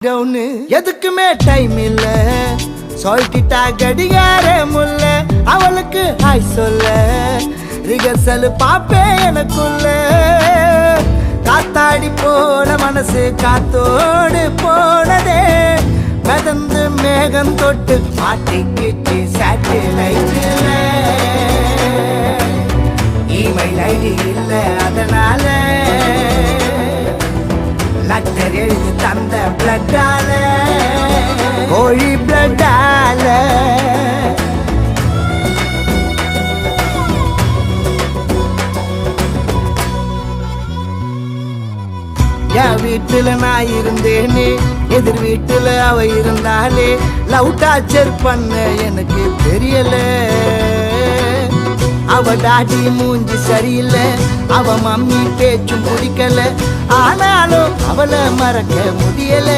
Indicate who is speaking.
Speaker 1: town எதுக்குமே time இல்ல சொல்லிட்டா கடிகார முல்ல அவளுக்கு ஹாய் சொல்ல ரிகர்சல் பாப்பே எனக்குள்ள காத்தாடி போன மனசு காத்தோடு போனதே மிதந்து மேகம் தொட்டு மாட்டிக்கிட்டு சேட்டலைட்ல இமெயில் ஐடி இல்ல அதனால லெட்டர் எழுதி தந்த பிளட்டால கோழி பிளட்டால என் வீட்டுல நான் இருந்தேனே எதிர் வீட்டுல அவ இருந்தாலே லவ் டார்ச்சர் பண்ண எனக்கு தெரியல அவ டாடி மூஞ்சி சரியில்லை அவ மம்மி பேச்சும் பிடிக்கல ஆனாலும் அவளை மறக்க முடியல